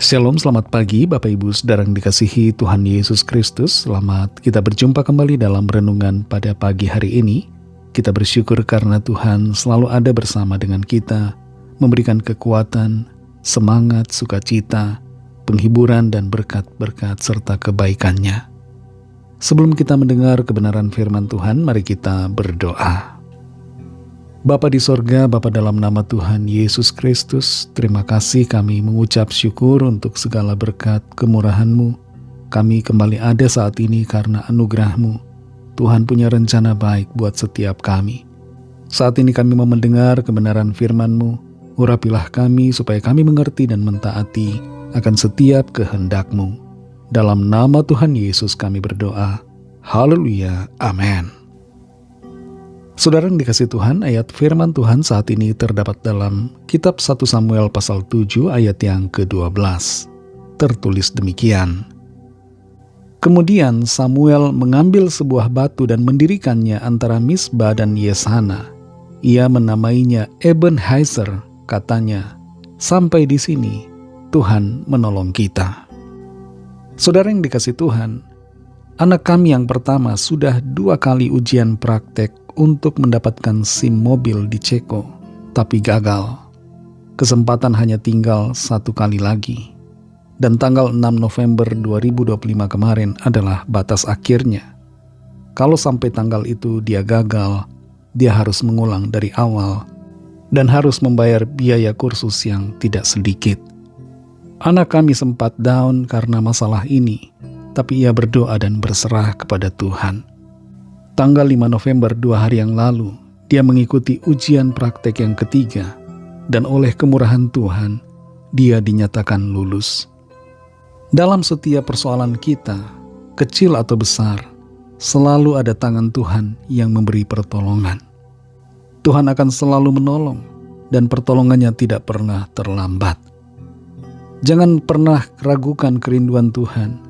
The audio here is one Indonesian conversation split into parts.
Shalom, selamat pagi Bapak Ibu Saudara yang dikasihi Tuhan Yesus Kristus. Selamat kita berjumpa kembali dalam renungan pada pagi hari ini. Kita bersyukur karena Tuhan selalu ada bersama dengan kita, memberikan kekuatan, semangat, sukacita, penghiburan dan berkat-berkat serta kebaikannya. Sebelum kita mendengar kebenaran firman Tuhan, mari kita berdoa. Bapa di sorga, Bapa dalam nama Tuhan Yesus Kristus, terima kasih kami mengucap syukur untuk segala berkat kemurahan-Mu. Kami kembali ada saat ini karena anugerah-Mu. Tuhan punya rencana baik buat setiap kami. Saat ini kami mau mendengar kebenaran firman-Mu. Urapilah kami supaya kami mengerti dan mentaati akan setiap kehendak-Mu. Dalam nama Tuhan Yesus kami berdoa. Haleluya. Amin. Saudara yang dikasihi Tuhan, ayat firman Tuhan saat ini terdapat dalam kitab 1 Samuel pasal 7 ayat yang ke-12. Tertulis demikian. Kemudian Samuel mengambil sebuah batu dan mendirikannya antara Misbah dan Yeshana. Ia menamainya Ebenhazer, katanya, sampai di sini Tuhan menolong kita. Saudara yang dikasihi Tuhan, anak kami yang pertama sudah 2 kali ujian praktek untuk mendapatkan SIM mobil di Ceko, tapi gagal. Kesempatan hanya tinggal 1 kali lagi. Dan tanggal 6 November 2025 kemarin adalah batas akhirnya. Kalau sampai tanggal itu dia gagal, dia harus mengulang dari awal dan harus membayar biaya kursus yang tidak sedikit. Anak kami sempat down karena masalah ini, tapi ia berdoa dan berserah kepada Tuhan. Tanggal 5 November 2 hari yang lalu, dia mengikuti ujian praktek yang ketiga, dan oleh kemurahan Tuhan, dia dinyatakan lulus. Dalam setiap persoalan kita, kecil atau besar, selalu ada tangan Tuhan yang memberi pertolongan. Tuhan akan selalu menolong, dan pertolongannya tidak pernah terlambat. Jangan pernah ragukan kerinduan Tuhan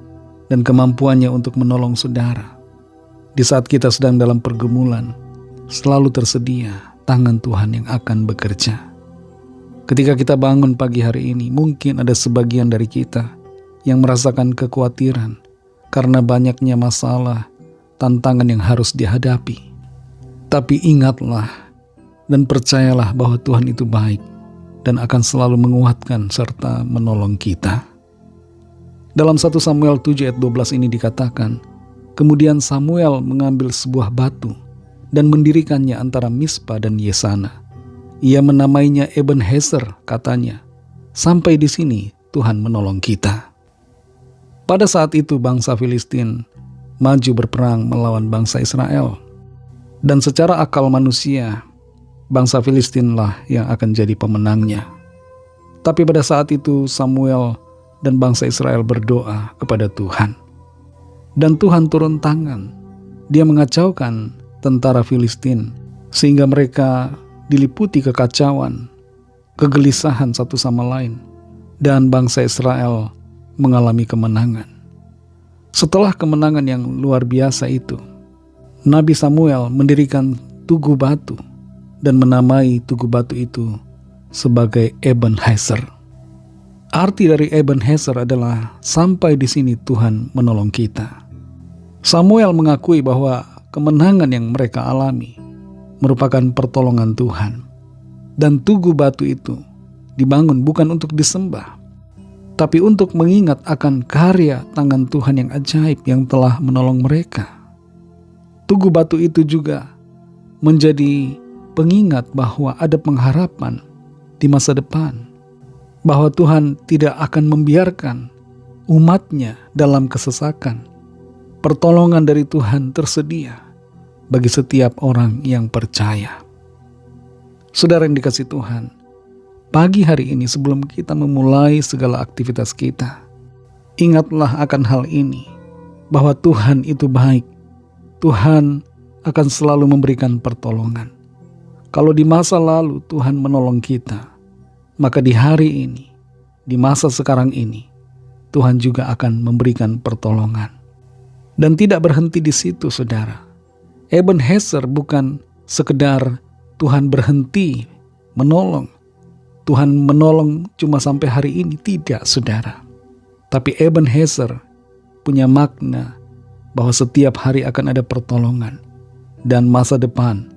dan kemampuannya untuk menolong saudara. Di saat kita sedang dalam pergumulan, selalu tersedia tangan Tuhan yang akan bekerja. Ketika kita bangun pagi hari ini, mungkin ada sebagian dari kita yang merasakan kekhawatiran karena banyaknya masalah, tantangan yang harus dihadapi. Tapi ingatlah dan percayalah bahwa Tuhan itu baik dan akan selalu menguatkan serta menolong kita. Dalam 1 Samuel 7 ayat 12 ini dikatakan, kemudian Samuel mengambil sebuah batu dan mendirikannya antara Misbah dan Yeshana. Ia menamainya Ebenhazer, katanya, sampai di sini Tuhan menolong kita. Pada saat itu bangsa Filistin maju berperang melawan bangsa Israel. Dan secara akal manusia, bangsa Filistinlah yang akan jadi pemenangnya. Tapi pada saat itu Samuel dan bangsa Israel berdoa kepada Tuhan. Dan Tuhan turun tangan. Dia mengacaukan tentara Filistin sehingga mereka diliputi kekacauan, kegelisahan satu sama lain, dan bangsa Israel mengalami kemenangan. Setelah kemenangan yang luar biasa itu, Nabi Samuel mendirikan tugu batu dan menamai tugu batu itu sebagai Ebenhazer. Arti dari Ebenhazer adalah sampai di sini Tuhan menolong kita. Samuel mengakui bahwa kemenangan yang mereka alami merupakan pertolongan Tuhan. Dan tugu batu itu dibangun bukan untuk disembah, tapi untuk mengingat akan karya tangan Tuhan yang ajaib yang telah menolong mereka. Tugu batu itu juga menjadi pengingat bahwa ada pengharapan di masa depan, bahwa Tuhan tidak akan membiarkan umatnya dalam kesesakan. Pertolongan dari Tuhan tersedia bagi setiap orang yang percaya. Saudara yang dikasihi Tuhan, pagi hari ini sebelum kita memulai segala aktivitas kita, ingatlah akan hal ini, bahwa Tuhan itu baik. Tuhan akan selalu memberikan pertolongan. Kalau di masa lalu Tuhan menolong kita, maka di hari ini, di masa sekarang ini, Tuhan juga akan memberikan pertolongan. Dan tidak berhenti di situ, saudara. Ebenhazer bukan sekedar Tuhan berhenti menolong. Tuhan menolong cuma sampai hari ini. Tidak, saudara. Tapi Ebenezer punya makna bahwa setiap hari akan ada pertolongan, dan masa depan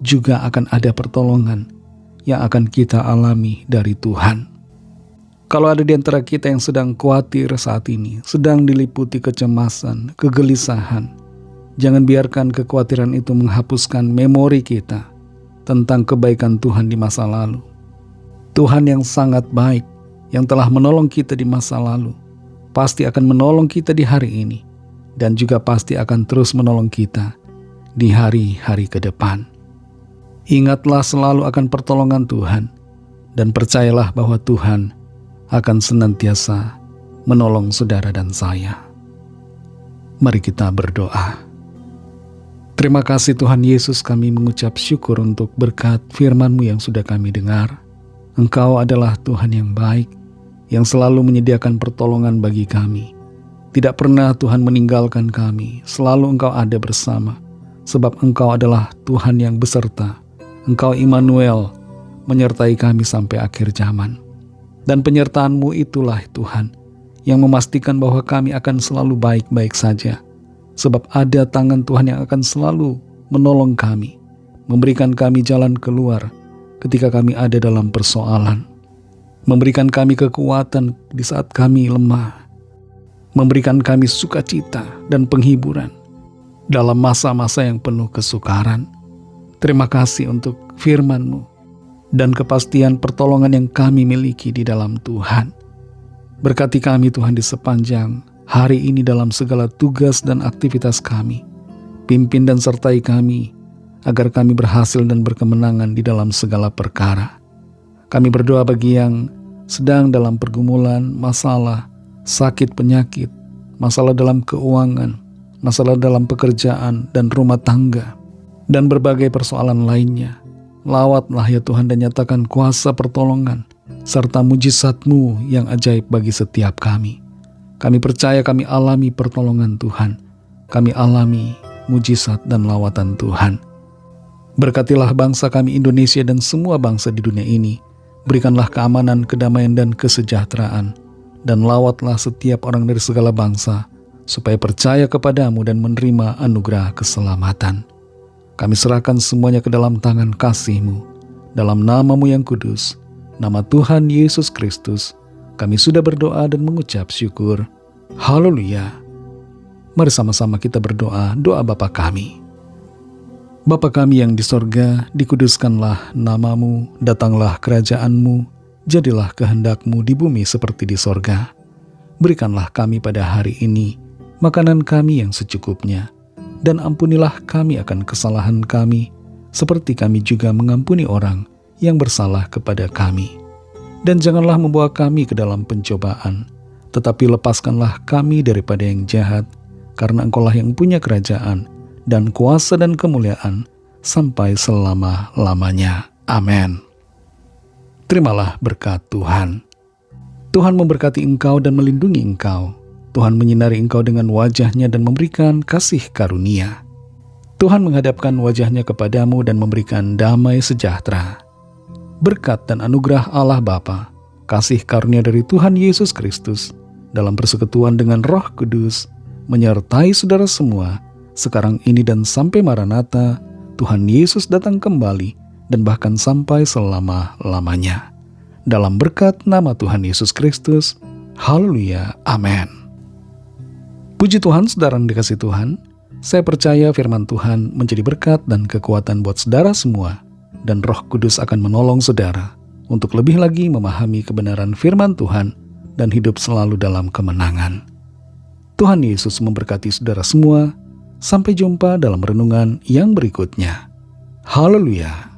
juga akan ada pertolongan yang akan kita alami dari Tuhan. Kalau ada di antara kita yang sedang khawatir saat ini, sedang diliputi kecemasan, kegelisahan, jangan biarkan kekhawatiran itu menghapuskan memori kita tentang kebaikan Tuhan di masa lalu. Tuhan yang sangat baik, yang telah menolong kita di masa lalu, pasti akan menolong kita di hari ini, dan juga pasti akan terus menolong kita di hari-hari ke depan. Ingatlah selalu akan pertolongan Tuhan, dan percayalah bahwa Tuhan akan senantiasa menolong saudara dan saya. Mari kita berdoa. Terima kasih Tuhan Yesus, kami mengucap syukur untuk berkat firman-Mu yang sudah kami dengar. Engkau adalah Tuhan yang baik, yang selalu menyediakan pertolongan bagi kami. Tidak pernah Tuhan meninggalkan kami, selalu Engkau ada bersama, sebab Engkau adalah Tuhan yang beserta. Engkau Immanuel, menyertai kami sampai akhir zaman. Dan penyertaan-Mu itulah Tuhan, yang memastikan bahwa kami akan selalu baik-baik saja, sebab ada tangan Tuhan yang akan selalu menolong kami, memberikan kami jalan keluar ketika kami ada dalam persoalan, memberikan kami kekuatan di saat kami lemah, memberikan kami sukacita dan penghiburan dalam masa-masa yang penuh kesukaran. Terima kasih untuk firman-Mu dan kepastian pertolongan yang kami miliki di dalam Tuhan. Berkati kami Tuhan di sepanjang hari ini dalam segala tugas dan aktivitas kami. Pimpin dan sertai kami agar kami berhasil dan berkemenangan di dalam segala perkara. Kami berdoa bagi yang sedang dalam pergumulan, masalah, sakit, penyakit, masalah dalam keuangan, masalah dalam pekerjaan dan rumah tangga, dan berbagai persoalan lainnya. Lawatlah ya Tuhan dan nyatakan kuasa pertolongan serta mujizat-Mu yang ajaib bagi setiap kami. Kami percaya kami alami pertolongan Tuhan. Kami alami mujizat dan lawatan Tuhan. Berkatilah bangsa kami Indonesia dan semua bangsa di dunia ini. Berikanlah keamanan, kedamaian dan kesejahteraan. Dan lawatlah setiap orang dari segala bangsa supaya percaya kepadamu dan menerima anugerah keselamatan. Kami serahkan semuanya ke dalam tangan kasih-Mu. Dalam nama-Mu yang kudus, nama Tuhan Yesus Kristus, kami sudah berdoa dan mengucap syukur. Haleluya. Mari sama-sama kita berdoa, doa Bapa kami. Bapa kami yang di sorga, dikuduskanlah nama-Mu, datanglah kerajaan-Mu, jadilah kehendak-Mu di bumi seperti di sorga. Berikanlah kami pada hari ini makanan kami yang secukupnya, dan ampunilah kami akan kesalahan kami, seperti kami juga mengampuni orang yang bersalah kepada kami. Dan janganlah membawa kami ke dalam pencobaan, tetapi lepaskanlah kami daripada yang jahat, karena Engkau-lah yang punya kerajaan, dan kuasa dan kemuliaan, sampai selama-lamanya. Amin. Terimalah berkat Tuhan. Tuhan memberkati engkau dan melindungi engkau. Tuhan menyinari engkau dengan wajah-Nya dan memberikan kasih karunia. Tuhan menghadapkan wajah-Nya kepadamu dan memberikan damai sejahtera. Berkat dan anugerah Allah Bapa, kasih karunia dari Tuhan Yesus Kristus, dalam persekutuan dengan Roh Kudus, menyertai saudara semua, sekarang ini dan sampai Maranatha, Tuhan Yesus datang kembali, dan bahkan sampai selama-lamanya. Dalam berkat nama Tuhan Yesus Kristus, haleluya, amin. Puji Tuhan, saudara yang dikasihi Tuhan, saya percaya firman Tuhan menjadi berkat dan kekuatan buat saudara semua, dan Roh Kudus akan menolong saudara untuk lebih lagi memahami kebenaran firman Tuhan dan hidup selalu dalam kemenangan. Tuhan Yesus memberkati saudara semua. Sampai jumpa dalam renungan yang berikutnya. Haleluya.